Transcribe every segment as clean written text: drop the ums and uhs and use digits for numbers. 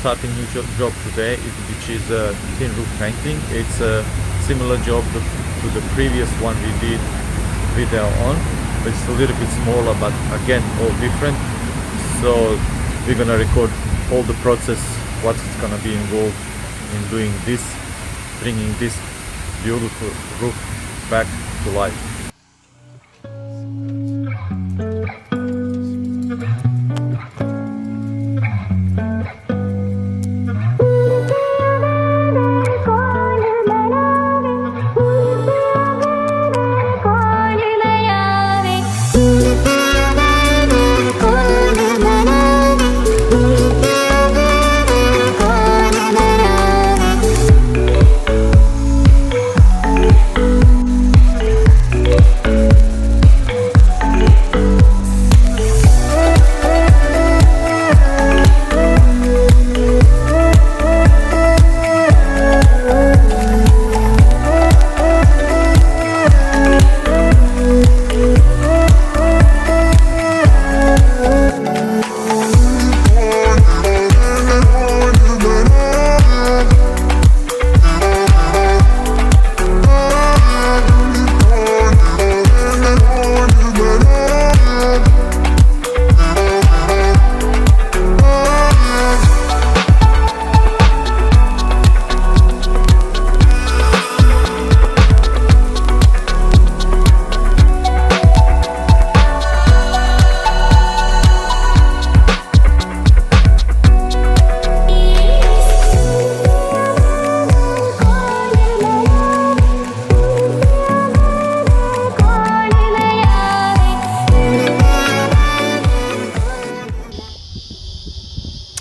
start a new job today, which is thin roof painting. It's a similar job to the previous one we did video on, but it's a little bit smaller, but again all different. So we're gonna record all the process, what's gonna be involved in doing this, bringing this beautiful roof back to life.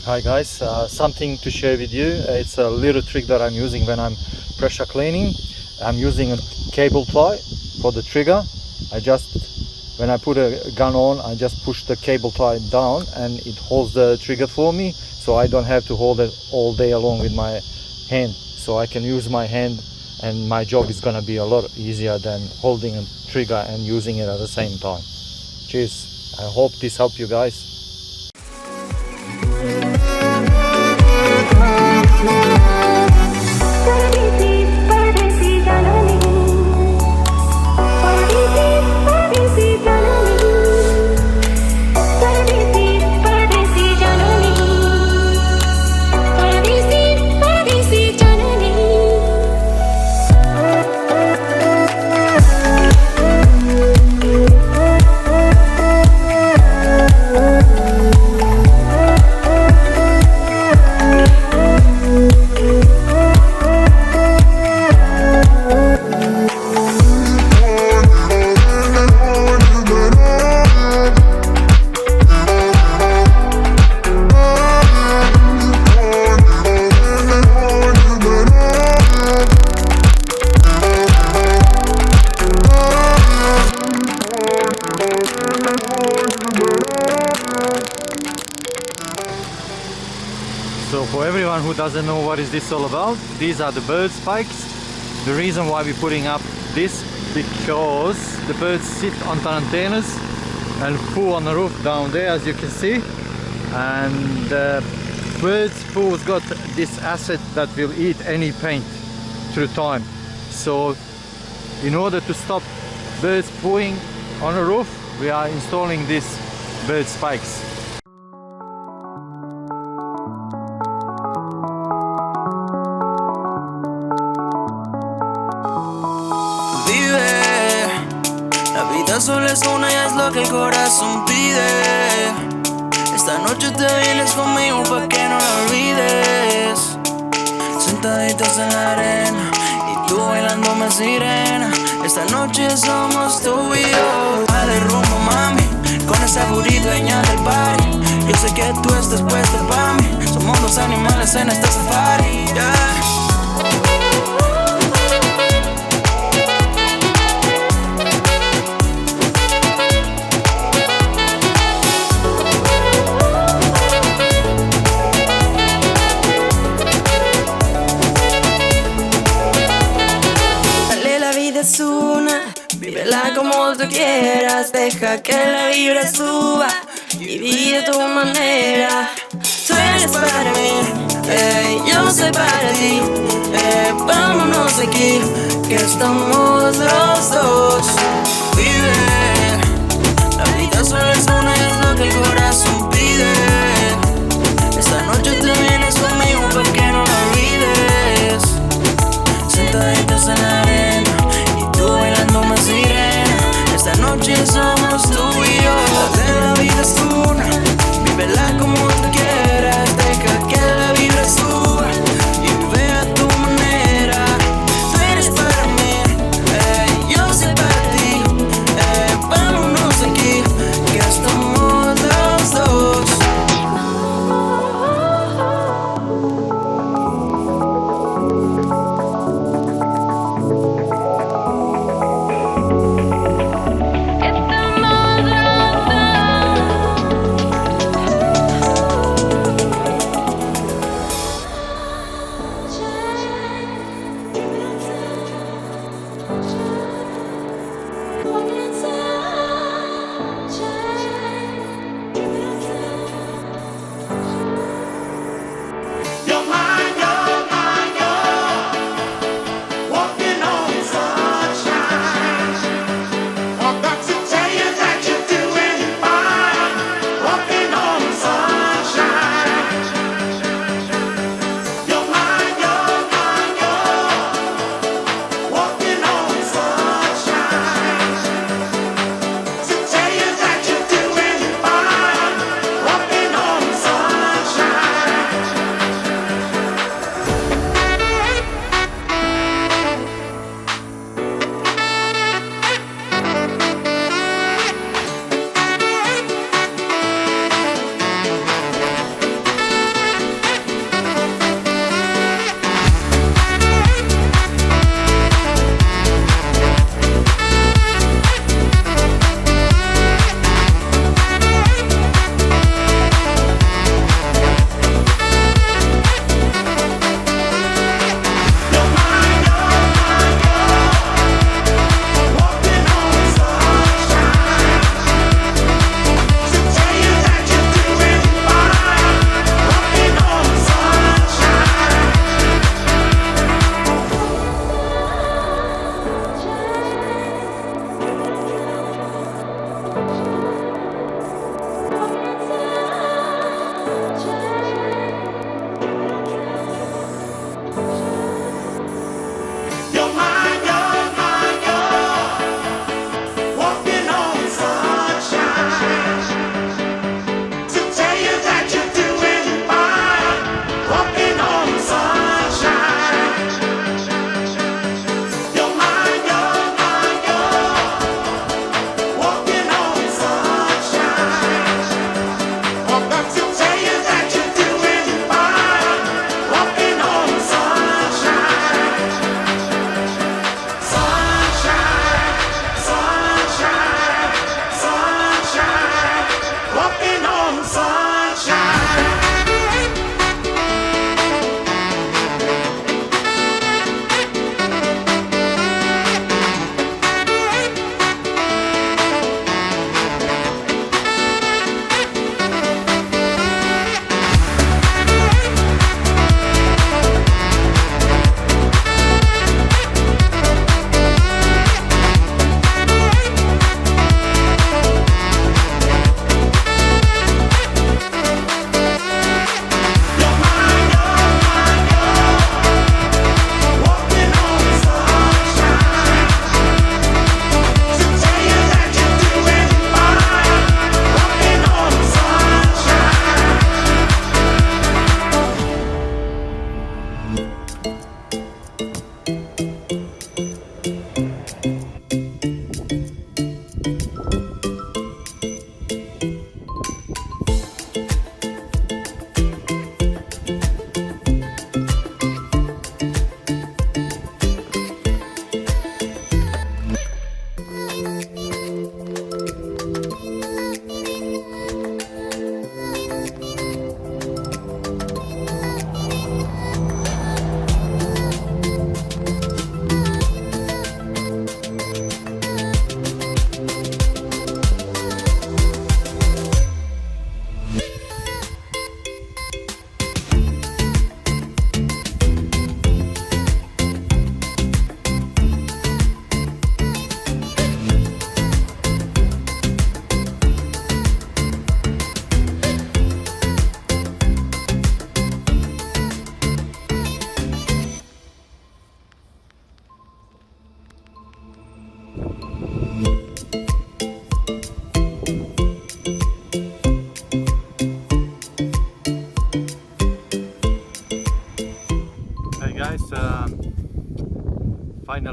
Hi guys, something to share with you. It's a little trick that I'm using when I'm pressure cleaning. I'm using a cable tie for the trigger. When I put a gun on, I just push the cable tie down and it holds the trigger for me, so I don't have to hold it all day along with my hand. So I can use my hand and my job is gonna be a lot easier than holding a trigger and using it at the same time. Cheers. I hope this helped you guys. So for everyone who doesn't know what is this all about, these are the bird spikes. The reason why we're putting up this, because the birds sit on antennas and poo on the roof down there, as you can see. And birds poo's got this acid that will eat any paint through time. So in order to stop birds pooing on a roof, we are installing these bird spikes. La vida solo es una y es lo que el corazón pide. Esta noche te vienes conmigo pa' que no la olvides. Sentaditos en la arena y tú bailándome sirena. Esta noche somos tú y yo. Dale rumbo, mami, con esa booty dueña del party. Yo sé que tú estás puesta pa' mí. Somos dos animales en este safari, yeah. Es una, vívela como tú quieras, deja que la vibra suba y vive a tu manera. Tú eres para mí, yo soy para ti. Vámonos de aquí, que estamos los dos. Vive, la vida solo es una y es lo que el corazón pide. Esta noche te vienes conmigo pa' que no la olvides. Sentaditos en la arena y tú bailando más sirena. Esta noche somos tú y yo. La vida es una, vívela como tú quieras. Deja que la vibra suba y vive a tu manera. Tú eres para mí, yo soy para ti.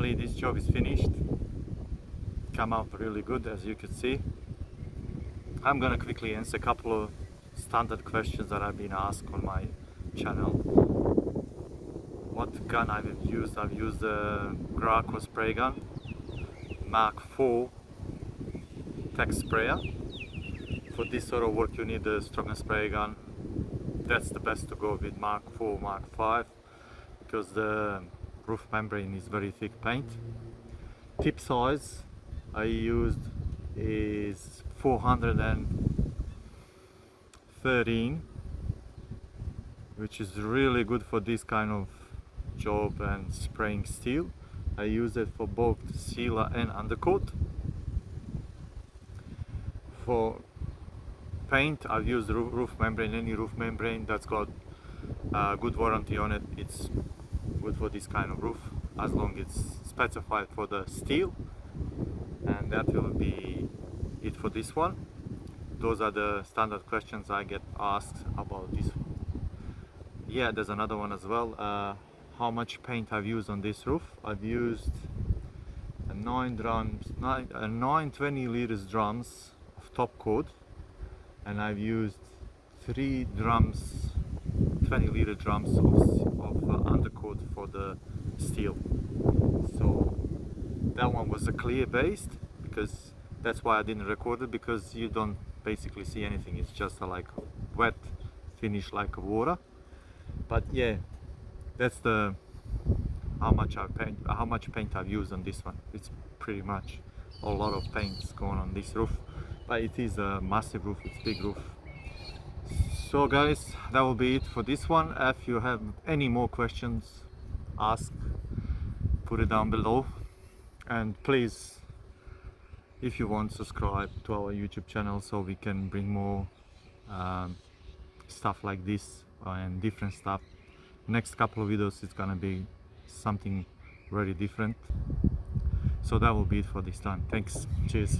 finally this job is finished. Come out really good, as you can see. I'm gonna quickly answer a couple of standard questions that I've been asked on my channel. What gun I've used? I've used the Graco spray gun Mark IV text sprayer. For this sort of work you need a stronger spray gun. That's the best to go with Mark IV, Mark V, because the roof membrane is very thick paint. Tip size I used is 413, which is really good for this kind of job and spraying steel. I use it for both sealer and undercoat. For paint I've used roof membrane, any roof membrane that's got good warranty on it. It's good for this kind of roof as long as it's specified for the steel, and that will be it for this one. Those are the standard questions I get asked about this. Yeah, there's another one as well. How much paint I've used on this roof? I've used 9 20 liters drums of top coat, and I've used 3 drums, 20 liter drums of undercoat for the steel. So that one was a clear based, because that's why I didn't record it, because you don't basically see anything. It's just like wet finish like water. But yeah, that's the how much paint I've used on this one. It's pretty much a lot of paints going on this roof, but it is a massive roof, it's a big roof. So guys, that will be it for this one. If you have any more questions, ask, put it down below, and please, if you want, subscribe to our YouTube channel so we can bring more stuff like this and different stuff. Next couple of videos it's gonna be something very different. So that will be it for this time. Thanks, cheers.